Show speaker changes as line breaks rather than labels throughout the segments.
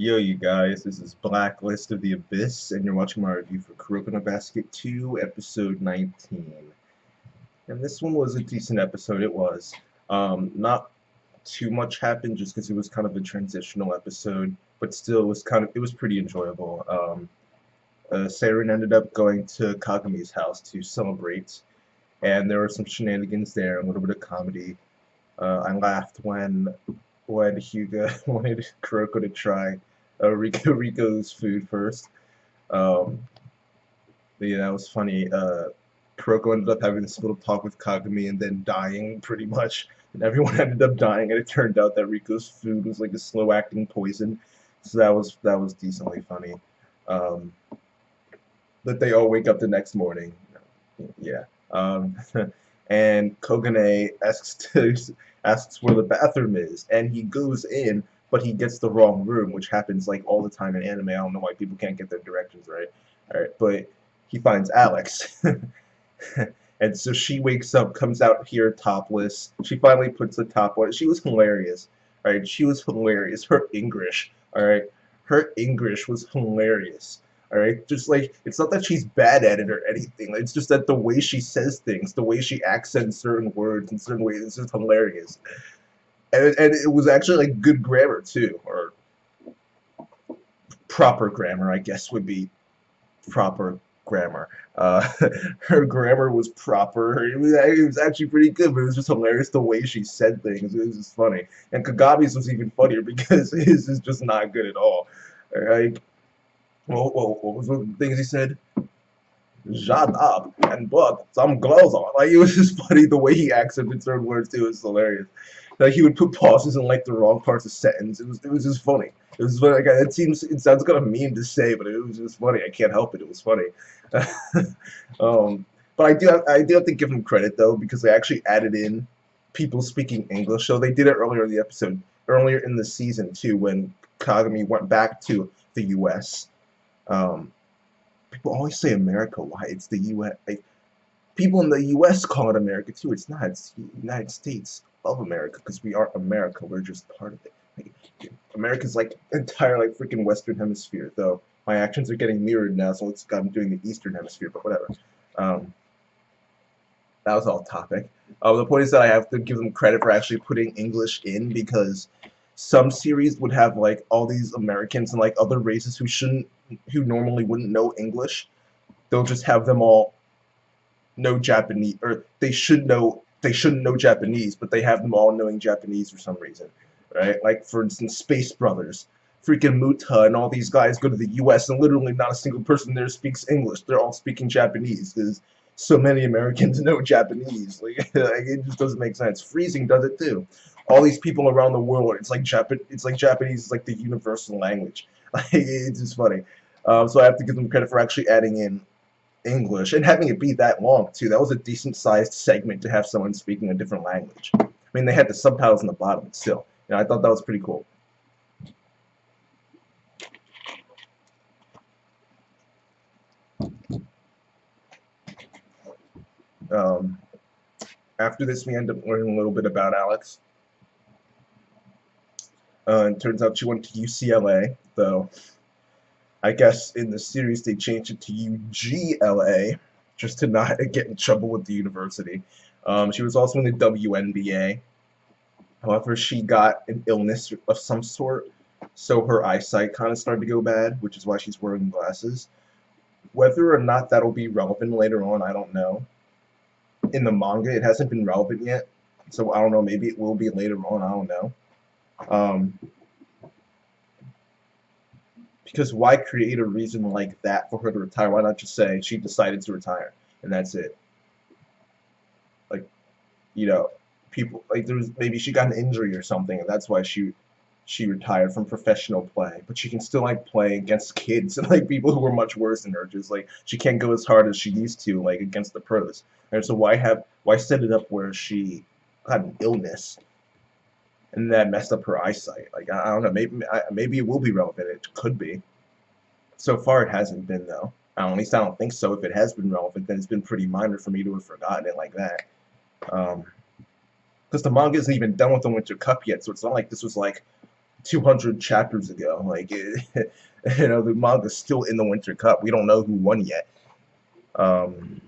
Yo, you guys, this is Blacklist of the Abyss, and you're watching my review for Kuroko no Basket 2, Episode 19. And this one was a decent episode, it was. Not too much happened just because it was kind of a transitional episode, but still it was pretty enjoyable. Saren ended up going to Kagami's house to celebrate, and there were some shenanigans there, a little bit of comedy. I laughed when Hyuga wanted Kuroko to try Rico's food first. Um, yeah, that was funny. Kuroko ended up having this little talk with Kagami and then dying pretty much, and everyone ended up dying. And it turned out that Rico's food was like a slow-acting poison, so that was decently funny. Um, but they all wake up the next morning. Yeah. And Kogane asks where the bathroom is, and he goes in, but he gets the wrong room, which happens like all the time in anime. I don't know why people can't get their directions right. All right, but he finds Alex, and so she wakes up, comes out here topless. She finally puts the top on. She was hilarious. All right, she was hilarious. Her English, all right, her English was hilarious. All right, just like it's not that she's bad at it or anything. It's just that the way she says things, the way she accents certain words in certain ways, it's just hilarious. And it was actually like good grammar too, or proper grammar, I guess would be proper grammar. Uh, her grammar was proper. It was actually pretty good, but it was just hilarious the way she said things. It was just funny. And Kagami's was even funnier because his is just not good at all. Like, what was one of the things he said? Shut up and put some clothes on. Like, it was just funny the way he accented certain words too. It was hilarious. Like, he would put pauses in like the wrong parts of sentence. It was just funny. It was funny. Like, it sounds kind of mean to say, but it was just funny. I can't help it. It was funny. But I do have to give him credit though, because they actually added in people speaking English. So they did it earlier in the episode, earlier in the season too, when Kagami went back to the U.S. Um, People always say America. Why? It's the U.S. Like, people in the U.S. call it America too. It's not. It's the United States of America because we aren't America. We're just part of it. Like, America's like entire like freaking Western Hemisphere. Though my actions are getting mirrored now, so I'm doing the Eastern Hemisphere. But whatever. Um, that was all topic. The point is that I have to give them credit for actually putting English in because some series would have like all these Americans and like other races who normally wouldn't know English. They'll just have them all know Japanese, or they shouldn't know Japanese, but they have them all knowing Japanese for some reason, right? Like for instance, Space Brothers, freaking Muta, and all these guys go to the U.S. and literally not a single person there speaks English. They're all speaking Japanese because so many Americans know Japanese. Like, like it just doesn't make sense. Freezing does it too. All these people around the world, it's like Japanese is like the universal language. Like, it's just funny. So I have to give them credit for actually adding in English and having it be that long too. That was a decent sized segment to have someone speaking a different language. I mean, they had the subtitles in the bottom, but still, I thought that was pretty cool. Um, After this, we end up learning a little bit about Alex. It turns out she went to UCLA, though I guess in the series they changed it to UGLA just to not get in trouble with the university. She was also in the WNBA. However, she got an illness of some sort, so her eyesight kind of started to go bad, which is why she's wearing glasses. Whether or not that'll be relevant later on, I don't know. In the manga, it hasn't been relevant yet, so I don't know. Maybe it will be later on. I don't know. Um, because why create a reason like that for her to retire? Why not just say she decided to retire and that's it? Like, you know, people like there was maybe she got an injury or something, and that's why she retired from professional play. But she can still like play against kids and like people who are much worse than her. Just like she can't go as hard as she used to like against the pros. And so why set it up where she had an illness and that messed up her eyesight? Like I don't know. Maybe it will be relevant. It could be. So far, it hasn't been though. At least I don't think so. If it has been relevant, then it's been pretty minor for me to have forgotten it like that. Because the manga isn't even done with the Winter Cup yet, so it's not like this was like 200 chapters ago. Like, the manga's still in the Winter Cup. We don't know who won yet. Um,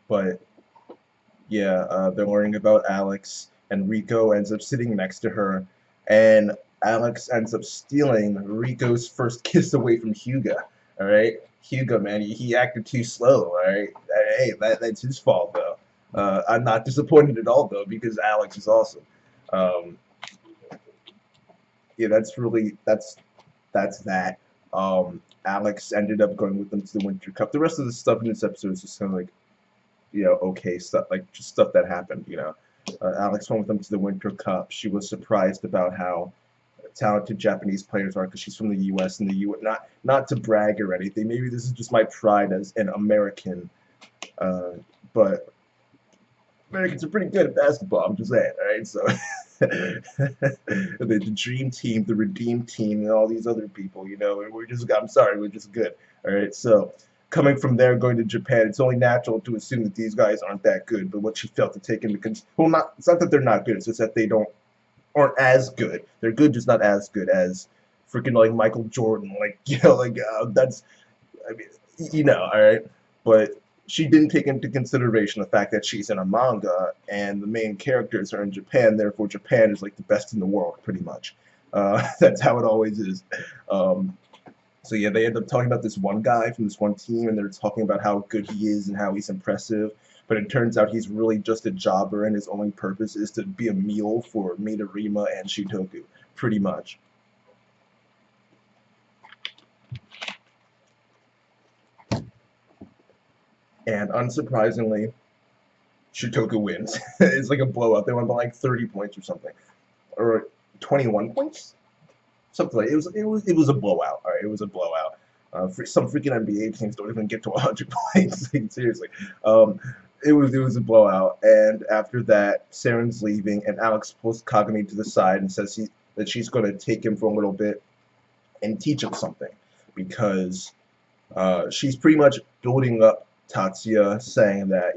but yeah, they're learning about Alex, and Rico ends up sitting next to her, and Alex ends up stealing Rico's first kiss away from Hyuga. All right, Hyuga, man, he acted too slow. All right, hey, that's his fault though. I'm not disappointed at all though because Alex is awesome. Um, yeah, that's that. Alex ended up going with them to the Winter Cup. The rest of the stuff in this episode is just kind of like, okay stuff, like just stuff that happened. Alex went with them to the Winter Cup. She was surprised about how talented Japanese players are because she's from the U.S. and the U. Not to brag or anything. Maybe this is just my pride as an American, but Americans are pretty good at basketball. I'm just saying, all right. So the dream team, the redeem team, and all these other people, we're just. I'm sorry, we're just good. All right. So coming from there, going to Japan, it's only natural to assume that these guys aren't that good. But what she felt to take into it's not that they're not good. It's just that they aren't as good. They're good, just not as good as freaking like Michael Jordan. Like that's. I mean, all right. But she didn't take into consideration the fact that she's in a manga and the main characters are in Japan. Therefore, Japan is like the best in the world, pretty much. That's how it always is. So yeah, they end up talking about this one guy from this one team, and they're talking about how good he is and how he's impressive. But it turns out he's really just a jobber, and his only purpose is to be a meal for Midorima and Shitoku, pretty much. And unsurprisingly, Shitoku wins. It's like a blowout. They won by like 30 points or something, or 21 points, something like it was a blowout. All right, it was a blowout. Some freaking NBA teams don't even get to 100 points. Like, seriously, it was a blowout. And after that, Saren's leaving, and Alex pulls Kagami to the side and says that she's going to take him for a little bit and teach him something because she's pretty much building up Tatsuya, saying that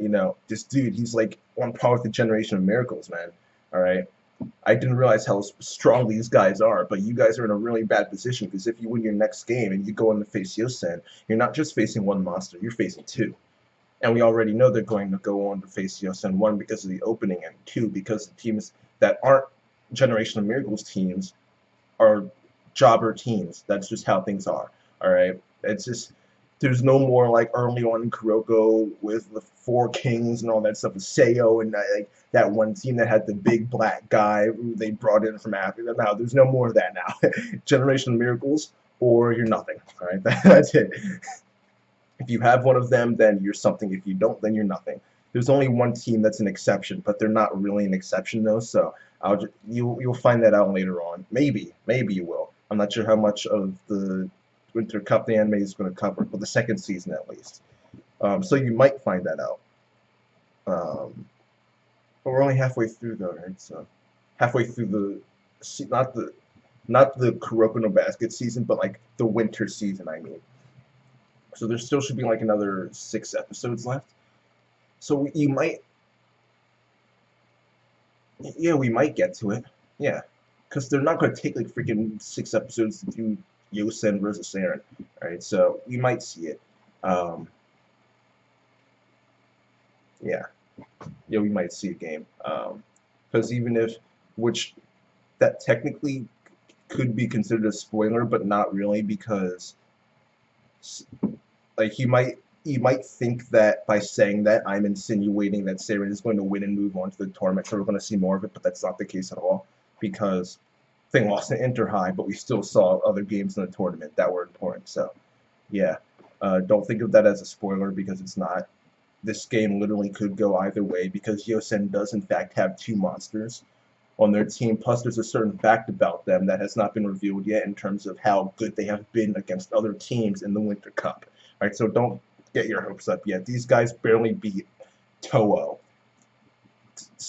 this dude, he's like on par with the Generation of Miracles, man. All right. I didn't realize how strong these guys are, but you guys are in a really bad position because if you win your next game and you go in to face Yosen, you're not just facing one monster, you're facing two. And we already know they're going to go on to face Yosen, one because of the opening, and two because the teams that aren't Generation of Miracles teams are jobber teams. That's just how things are. All right. It's just there's no more like early on in Kuroko with the Four Kings and all that stuff with Seiyo and like that one team that had the big black guy who they brought in from Africa. Now there's no more of that now. Generation of Miracles or you're nothing. All right, that's it. If you have one of them, then you're something. If you don't, then you're nothing. There's only one team that's an exception, but they're not really an exception though. So you'll find that out later on. Maybe you will. I'm not sure how much of the Winter Cup the anime is going to cover, but the second season at least. So you might find that out. But we're only halfway through though, right? So halfway through not the Kuroko no Basket season, but like the winter season, I mean. So there still should be like another 6 episodes left. So you might, yeah, we might get to it. Yeah, because they're not going to take like freaking 6 episodes to do Yosen versus Saren. Alright, so we might see it. Yeah, we might see a game. Because even if, which that technically could be considered a spoiler, but not really because like you might think that by saying that I'm insinuating that Saren is going to win and move on to the tournament, so we're going to see more of it, but that's not the case at all because they lost in Inter High, but we still saw other games in the tournament that were important. So, yeah, don't think of that as a spoiler because it's not. This game literally could go either way because Yosen does in fact have 2 monsters on their team. Plus, there's a certain fact about them that has not been revealed yet in terms of how good they have been against other teams in the Winter Cup. All right, so don't get your hopes up yet. These guys barely beat Toho.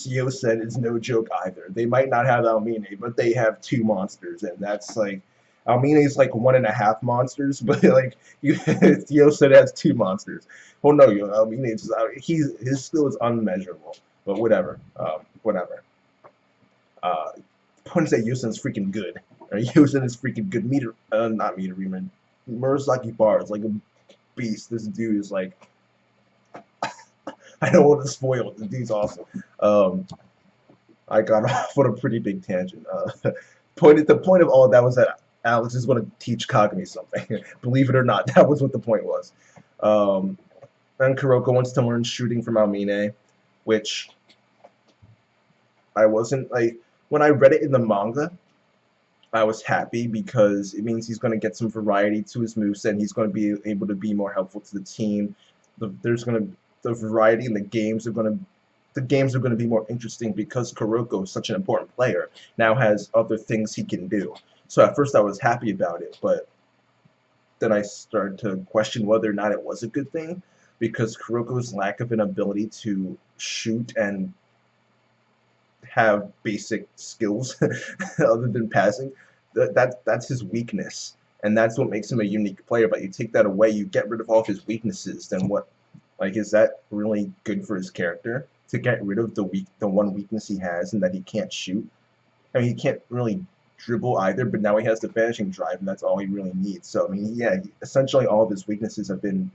Yosen is no joke either. They might not have Almine, but they have 2 monsters, and that's like Almine is like 1.5 monsters, but like Yosen has 2 monsters. Well, no, Almine is his skill is unmeasurable, but whatever, whatever. point is that Yosen is freaking good. Right? Yosen is freaking good. Not Meter Reamer. Murasaki Bar is like a beast. This dude is like, I don't want to spoil it. The dude's awesome. I got off on a pretty big tangent. The point of all of that was that Alex is going to teach Kagami something. Believe it or not, that was what the point was. Then Kuroko wants to learn shooting from Almine, which I wasn't like when I read it in the manga. I was happy because it means he's going to get some variety to his moves and he's going to be able to be more helpful to the team. The variety in the games are going to be more interesting because Kuroko is such an important player. Now has other things he can do. So at first I was happy about it, but then I started to question whether or not it was a good thing because Kuroko's lack of an ability to shoot and have basic skills other than passing, that's his weakness, and that's what makes him a unique player. But you take that away, you get rid of all of his weaknesses, then what? Like, is that really good for his character to get rid of the one weakness he has, and that he can't shoot? I mean, he can't really dribble either, but now he has the finishing drive, and that's all he really needs. So I mean, yeah, essentially all of his weaknesses have been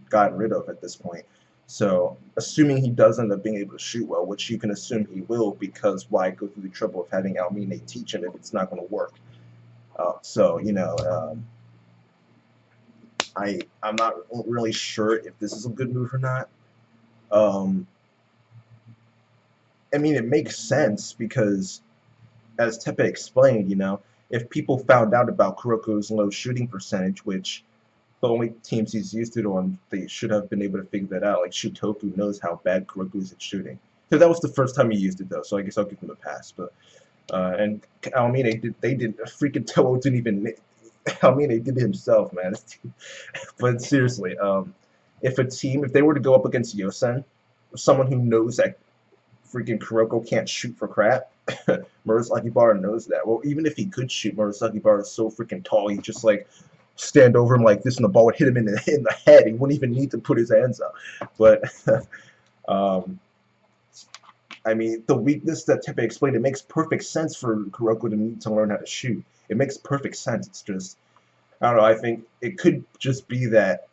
gotten rid of at this point. So, assuming he does end up being able to shoot well, which you can assume he will, because why go through the trouble of having Almine teach him if it's not going to work? So, you know, I'm not really sure if this is a good move or not. I mean, it makes sense because, as Tepe explained, you know, if people found out about Kuroko's low shooting percentage, which the only teams he's used it on, they should have been able to figure that out. Like Shutoku knows how bad Kuroko is at shooting. So that was the first time he used it though, so I guess I'll give him a pass. But and Almine they did freaking Toho didn't even Almine did it himself, man. But seriously, if they were to go up against Yosen, someone who knows that freaking Kuroko can't shoot for crap, Murasaki Bar knows that. Well, even if he could shoot, Murasaki Bar is so freaking tall, he just like stand over him like this and the ball would hit him in the head. He wouldn't even need to put his hands up. But I mean, the weakness that Tepe explained, it makes perfect sense for Kuroko to need to learn how to shoot. It makes perfect sense. It's just, I don't know, I think it could just be that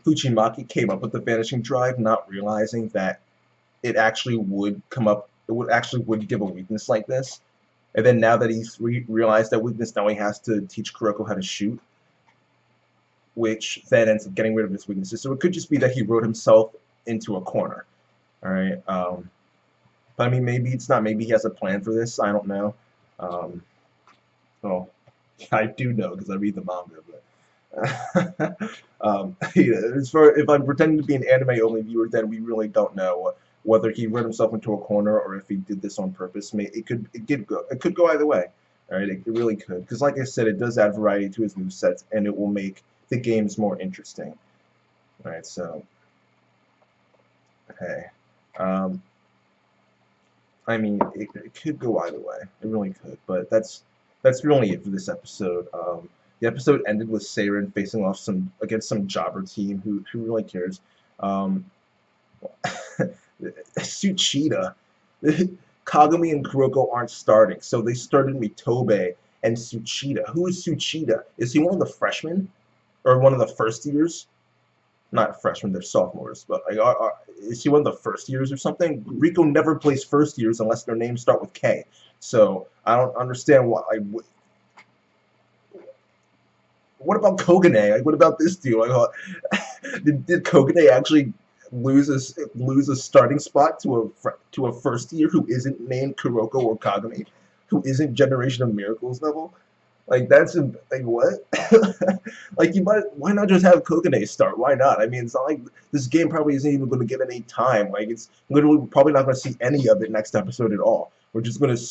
Fujimaki came up with the vanishing drive, not realizing that it actually would give a weakness like this. And then now that he's realized that weakness, now he has to teach Kuroko how to shoot, which then ends up getting rid of his weaknesses. So it could just be that he wrote himself into a corner. All right. But I mean, maybe it's not. Maybe he has a plan for this. I don't know. Well, I do know because I read the manga. But if I'm pretending to be an anime-only viewer, then we really don't know whether he wrote himself into a corner or if he did this on purpose. It could go either way. All right, it really could. Because like I said, it does add variety to his movesets, and it will make the games more interesting. All right, so okay. I mean, it could go either way. It really could. But that's really it for this episode. The episode ended with Seiren facing off against some jobber team who really cares. Tsuchida. Kagami and Kuroko aren't starting, so they started Mitobe and Tsuchida. Who is Tsuchida? Is he one of the freshmen? Or one of the first years? Not freshmen, they're sophomores, but like, is he one of the first years or something? Rico never plays first years unless their names start with K. So I don't understand why. What about Kogane? Like, what about this dude? Like, did Kogane actually lose a starting spot to a first year who isn't named Kuroko or Kagami, who isn't Generation of Miracles level? Like, that's like what? Like, why not just have Kogane start? Why not? I mean, it's not like this game probably isn't even going to get any time. Like, it's literally probably not going to see any of it next episode at all. We're just going to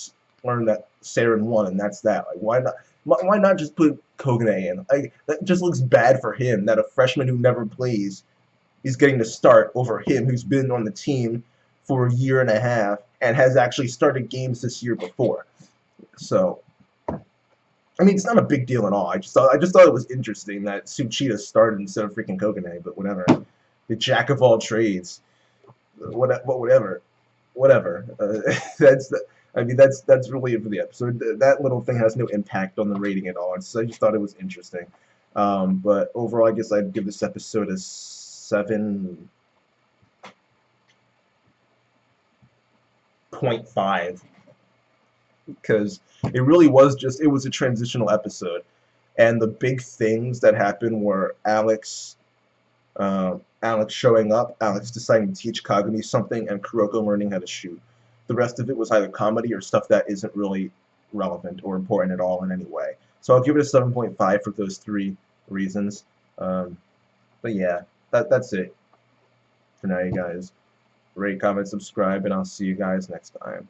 learn that Seiren won, and that's that. Like, why not? Why not just put Kogane in? Like, that just looks bad for him that a freshman who never plays is getting to start over him who's been on the team for a year and a half and has actually started games this year before. So, I mean, it's not a big deal at all. I just thought it was interesting that Tsuchida started instead of freaking Kogane, but whatever. The jack of all trades. Whatever. That's I mean, that's really it for the episode. That little thing has no impact on the rating at all. I just thought it was interesting. But overall, I guess I'd give this episode a 7.5 because it really was it was a transitional episode, and the big things that happened were Alex showing up, Alex deciding to teach Kagami something, and Kuroko learning how to shoot. The rest of it was either comedy or stuff that isn't really relevant or important at all in any way. So I'll give it a 7.5 for those three reasons. But yeah, that's it for now, you guys. Rate, comment, subscribe, and I'll see you guys next time.